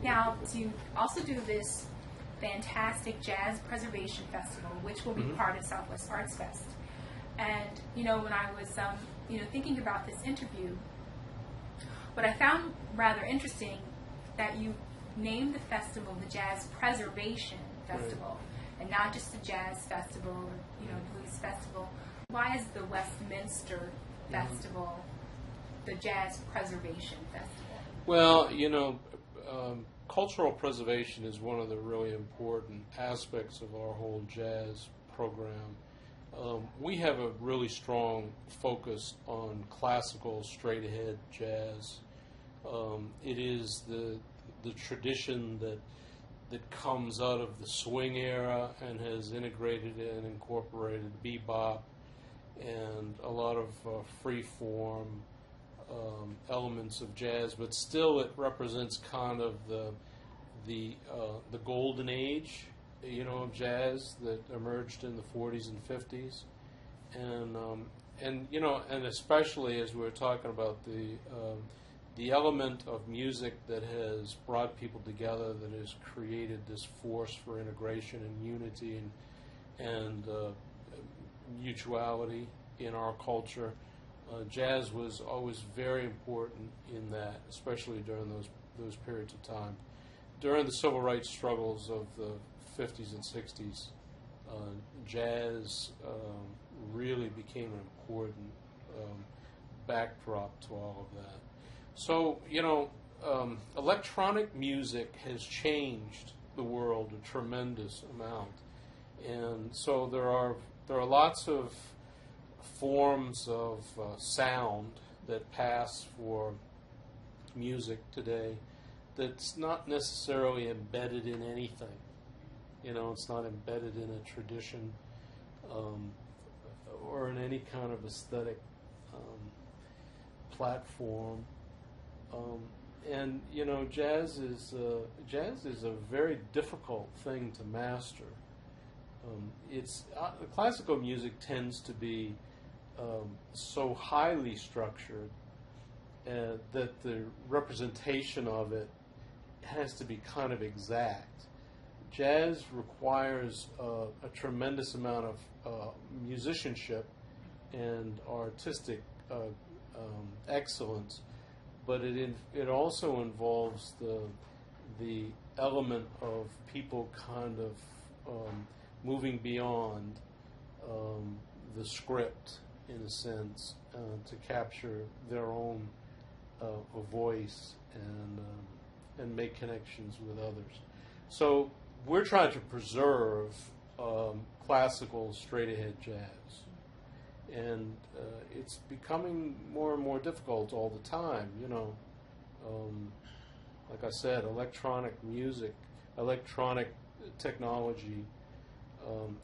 Now, to also do this fantastic Jazz Preservation Festival, which will be part of Southwest ArtsFest. And, you know, when I was, thinking about this interview, what I found rather interesting that you named the festival the Jazz Preservation Festival, and not just the Jazz Festival or, Blues Festival. Why is the Westminster Festival the Jazz Preservation Festival? Well, cultural preservation is one of the really important aspects of our whole jazz program. We have a really strong focus on classical, straight-ahead jazz. It is the tradition that comes out of the swing era and has integrated and incorporated bebop and a lot of free-form elements of jazz, but still it represents kind of the golden age, of jazz that emerged in the 40s and 50s, and especially as we were talking about the element of music that has brought people together, that has created this force for integration and unity and mutuality in our culture. Jazz was always very important in that, especially during those periods of time. During the civil rights struggles of the 50s and 60s, jazz really became an important backdrop to all of that. So, electronic music has changed the world a tremendous amount, and so there are lots of forms of sound that pass for music today that's not necessarily embedded in anything. It's not embedded in a tradition or in any kind of aesthetic platform. And jazz is a very difficult thing to master. Classical music tends to be so highly structured that the representation of it has to be kind of exact. Jazz requires a tremendous amount of musicianship and artistic excellence, but it also involves the element of people kind of moving beyond the script, in a sense, to capture their own voice and make connections with others. So we're trying to preserve classical straight-ahead jazz, and it's becoming more and more difficult all the time. Like I said, electronic music, electronic technology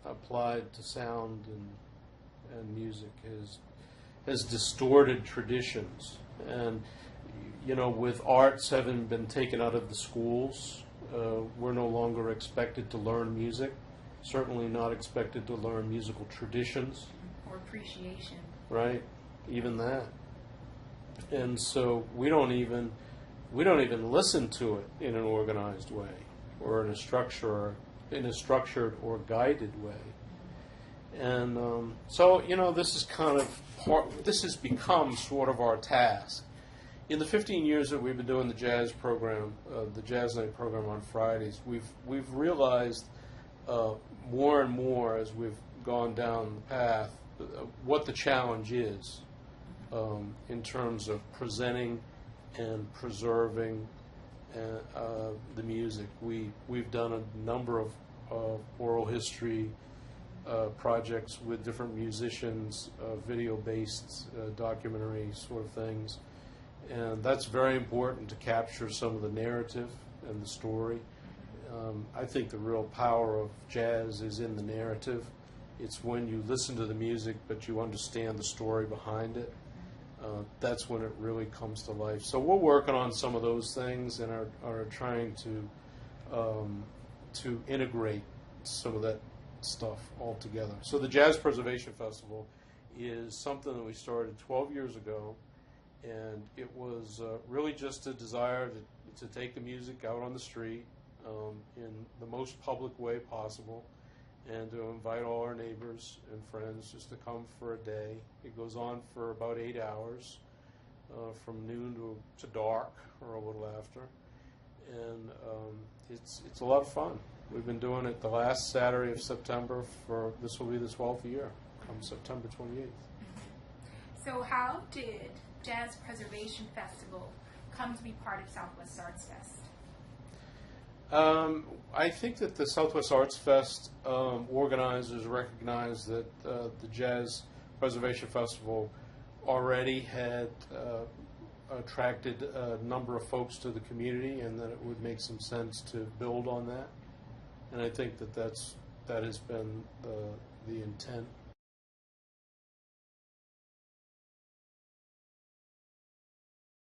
applied to sound and music has distorted traditions. And with arts having been taken out of the schools, we're no longer expected to learn music. Certainly not expected to learn musical traditions or appreciation. Right, even that. And so we don't even listen to it in an organized way or in a structured or guided way. And so this is kind of this has become sort of our task. In the 15 years that we've been doing the jazz program, the Jazz Night program on Fridays, we've realized more and more as we've gone down the path what the challenge is in terms of presenting and preserving the music. We've done a number of oral history projects with different musicians, video-based documentary sort of things. And that's very important to capture some of the narrative and the story. I think the real power of jazz is in the narrative. It's when you listen to the music but you understand the story behind it. That's when it really comes to life. So we're working on some of those things and are trying to integrate some of that stuff all together. So the Jazz Preservation Festival is something that we started 12 years ago. And it was really just a desire to take the music out on the street in the most public way possible, and to invite all our neighbors and friends just to come for a day. It goes on for about 8 hours, from noon to dark or a little after, and it's a lot of fun. We've been doing it the last Saturday of September this will be the 12th year, on September 28th. So how did Jazz Preservation Festival come to be part of Southwest Arts Fest? I think that the Southwest Arts Fest organizers recognize that the Jazz Preservation Festival already had attracted a number of folks to the community, and that it would make some sense to build on that. And I think that that has been the intent